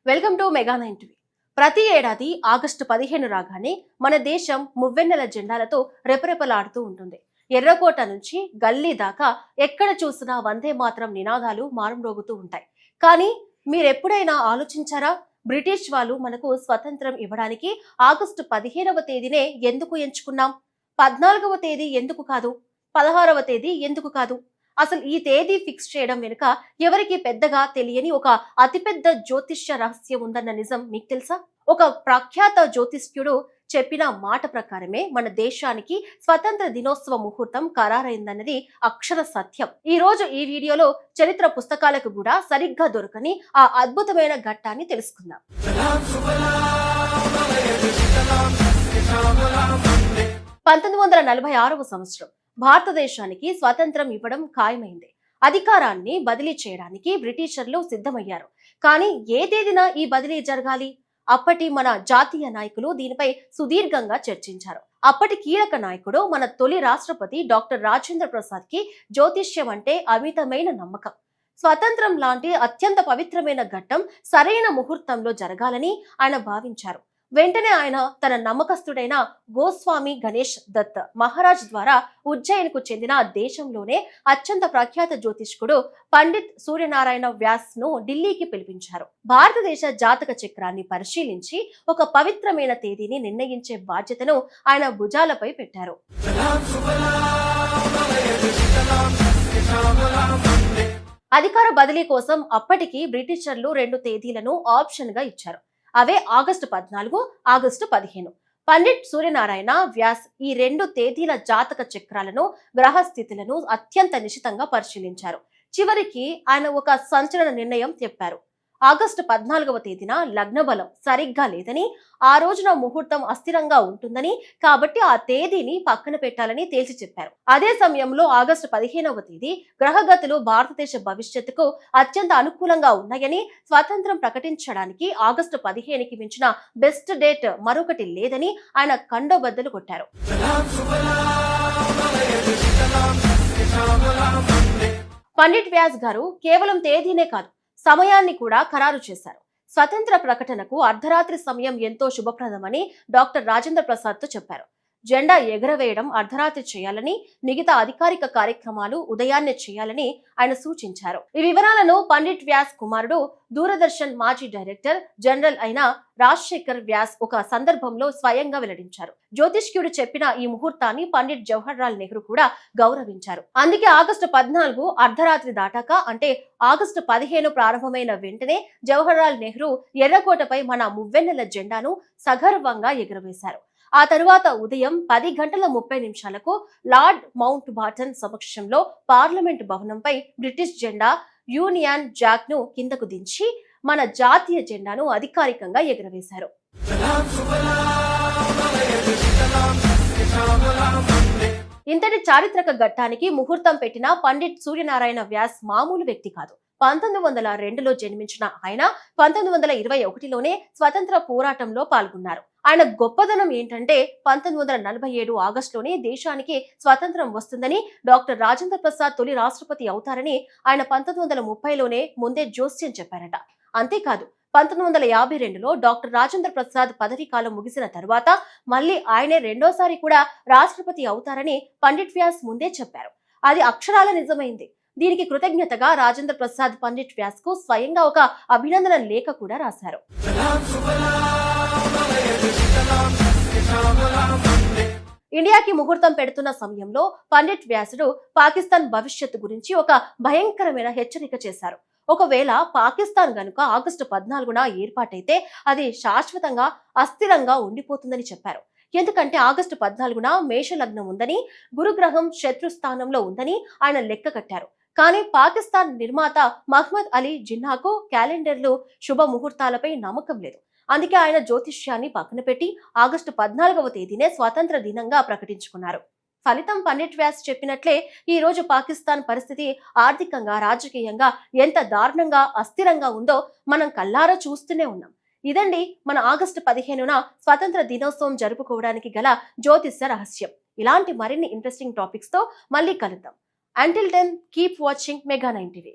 Welcome to mega 9 TV. ప్రతి ఏడాది August 15 రాగానే మన దేశం మువ్వెన్నెల జెండాలతో రెపరెపలాడుతూ ఉంటుంది. ఎర్రకోట నుంచి గల్లీ దాకా ఎక్కడ చూసినా వందే మాత్రం నినాదాలు మారుమ్రోగుతూ ఉంటాయి. కానీ మీరెప్పుడైనా ఆలోచించారా? బ్రిటిష్ వాళ్ళు మనకు స్వతంత్రం ఇవ్వడానికి ఆగస్టు 15వ తేదీనే ఎందుకు ఎంచుకున్నాం? 14వ తేదీ ఎందుకు కాదు? 16వ తేదీ ఎందుకు కాదు? అసలు ఈ తేదీ ఫిక్స్ చేయడం వెనుక ఎవరికి పెద్దగా తెలియని ఒక అతిపెద్ద జ్యోతిష్య రహస్యం ఉందన్న నిజం మీకు తెలుసా? ఒక ప్రఖ్యాత జ్యోతిష్యుడు చెప్పిన మాట ప్రకారమే మన దేశానికి స్వతంత్ర దినోత్సవ ముహూర్తం ఖరారైందన్నది అక్షర సత్యం. ఈ రోజు ఈ వీడియోలో చరిత్ర పుస్తకాలకు కూడా సరిగ్గా దొరకని ఆ అద్భుతమైన ఘట్టాన్ని తెలుసుకుందాం. 1946వ సంవత్సరం భారతదేశానికి స్వాతంత్రం ఇవ్వడం ఖాయమైంది. అధికారాన్ని బదిలీ చేయడానికి బ్రిటిషర్లు సిద్ధమయ్యారు. కానీ ఏ తేదీన ఈ బదిలీ జరగాలి? అప్పటి మన జాతీయ నాయకులు దీనిపై సుదీర్ఘంగా చర్చించారు. అప్పటి కీలక నాయకుడు మన తొలి రాష్ట్రపతి డాక్టర్ రాజేంద్ర ప్రసాద్ కి జ్యోతిష్యం అంటే అమితమైన నమ్మకం. స్వతంత్రం లాంటి అత్యంత పవిత్రమైన ఘట్టం సరైన ముహూర్తంలో జరగాలని ఆయన భావించారు. వెంటనే ఆయన తన నమ్మకస్తుడైన గోస్వామి గణేష్ దత్ మహారాజ్ ద్వారా ఉజ్జయిన్కు చెందిన దేశంలోనే అత్యంత ప్రఖ్యాత జ్యోతిష్కుడు పండిత్ సూర్యనారాయణ వ్యాస్ ను ఢిల్లీకి పిలిపించారు. భారతదేశ జాతక చక్రాన్ని పరిశీలించి ఒక పవిత్రమైన తేదీని నిర్ణయించే బాధ్యతను ఆయన భుజాలపై పెట్టారు. అధికార బదిలీ కోసం అప్పటికి బ్రిటిషర్లు 2 తేదీలను ఆప్షన్ గా ఇచ్చారు. అవే ఆగస్టు 14, ఆగస్టు 15. పండిట్ సూర్యనారాయణ వ్యాస్ ఈ 2 తేదీల జాతక చక్రాలను, గ్రహస్థితులను అత్యంత నిశితంగా పరిశీలించారు. చివరికి ఆయన ఒక సంచలన నిర్ణయం చెప్పారు. ఆగస్టు 14వ తేదీన లగ్న బలం సరిగ్గా లేదని, ఆ రోజున ముహూర్తం అస్థిరంగా ఉంటుందని, కాబట్టి ఆ తేదీని పక్కన పెట్టాలని తేల్చి చెప్పారు. అదే సమయంలో ఆగస్టు 15వ తేదీ గ్రహగతులు భారతదేశ భవిష్యత్తుకు అత్యంత అనుకూలంగా ఉన్నాయని, స్వాతంత్రం ప్రకటించడానికి ఆగస్టు 15కి మించిన బెస్ట్ డేట్ మరొకటి లేదని ఆయన కండబద్దలు కొట్టారు. పండిట్ వ్యాస్ గారు కేవలం తేదీనే కాదు, సమయాన్ని కూడా ఖరారు చేశారు. స్వతంత్ర ప్రకటనకు అర్ధరాత్రి సమయం ఎంతో శుభప్రదమని డాక్టర్ రాజేంద్ర ప్రసాద్ తో చెప్పారు. జెండా ఎగరవేయడం అర్ధరాత్రి చేయాలని, మిగతా అధికారిక కార్యక్రమాలు ఉదయాన్నే చేయాలని ఆయన సూచించారు. ఈ వివరాలను పండిట్ వ్యాస్ కుమారుడు, దూరదర్శన్ మాజీ డైరెక్టర్ జనరల్ అయిన రాజశేఖర్ వ్యాస్ ఒక సందర్భంలో స్వయంగా వెల్లడించారు. జ్యోతిష్కుడు చెప్పిన ఈ ముహూర్తాన్ని పండిట్ జవహర్ లాల్ నెహ్రూ కూడా గౌరవించారు. అందుకే ఆగస్టు 14 అర్ధరాత్రి దాటాక, అంటే ఆగస్టు 15 ప్రారంభమైన వెంటనే జవహర్ లాల్ నెహ్రూ ఎర్రకోటపై మన మువ్వెన్నెల జెండాను సగర్వంగా ఎగురవేశారు. ఆ తరువాత ఉదయం 10:30 లార్డ్ మౌంట్ బాటన్ సమక్షంలో పార్లమెంట్ భవనంపై బ్రిటిష్ జెండా యూనియన్ జాక్ ను కిందకు దించి మన జాతీయ జెండాను అధికారికంగా ఎగురవేశారు. ఇంతటి చారిత్రక ఘట్టానికి ముహూర్తం పెట్టిన పండిట్ సూర్యనారాయణ వ్యాస్ మామూలు వ్యక్తి కాదు. 1902లో జన్మించిన ఆయన 1921లోనే స్వతంత్ర పోరాటంలో పాల్గొన్నారు. ఆయన గొప్పదనం ఏంటంటే 1947 ఆగస్టులోనే దేశానికి స్వాతంత్రం వస్తుందని, డాక్టర్ రాజేంద్ర ప్రసాద్ తొలి రాష్ట్రపతి అవుతారని ఆయన 1930లోనే ముందే జోస్యం చెప్పారట. అంతేకాదు 1952లో డాక్టర్ రాజేంద్ర ప్రసాద్ పదవీ కాలం ముగిసిన తర్వాత మళ్ళీ ఆయనే రెండోసారి కూడా రాష్ట్రపతి అవుతారని పండిట్ వ్యాస్ ముందే చెప్పారు. అది అక్షరాల నిజమైంది. దీనికి కృతజ్ఞతగా రాజేంద్ర ప్రసాద్ పండిట్ వ్యాస్ కు స్వయంగా ఒక అభినందన లేఖ కూడా రాశారు. ఇండియాకి ముహూర్తం పెడుతున్న సమయంలో పండిట్ వ్యాసుడు పాకిస్తాన్ భవిష్యత్తు గురించి ఒక భయంకరమైన హెచ్చరిక చేశారు. ఒకవేళ పాకిస్తాన్ గనుక ఆగస్టు 14న ఏర్పాటైతే అది శాశ్వతంగా అస్థిరంగా ఉండిపోతుందని చెప్పారు. ఎందుకంటే ఆగస్టు 14న మేష లగ్నం ఉందని, గురుగ్రహం శత్రుస్థానంలో ఉందని ఆయన లెక్క కట్టారు. కానీ పాకిస్తాన్ నిర్మాత మహ్మద్ అలీ జిన్నాకు క్యాలెండర్లు శుభ ముహూర్తాలపై నమ్మకం లేదు. అందుకే ఆయన జ్యోతిష్యాన్ని పక్కన పెట్టి ఆగస్టు 14వ తేదీనే స్వాతంత్ర దినంగా ప్రకటించుకున్నారు. ఫలితం పండిట్ వ్యాస్ చెప్పినట్లే ఈ రోజు పాకిస్తాన్ పరిస్థితి ఆర్థికంగా, రాజకీయంగా ఎంత దారుణంగా, అస్థిరంగా ఉందో మనం కల్లారా చూస్తూనే ఉన్నాం. ఇదండి మన ఆగస్టు 15న స్వాతంత్ర దినోత్సవం జరుపుకోవడానికి గల జ్యోతిష్య రహస్యం. ఇలాంటి మరిన్ని ఇంట్రెస్టింగ్ టాపిక్స్ తో మళ్ళీ కలుద్దాం. Until then, keep watching Mega 9 TV.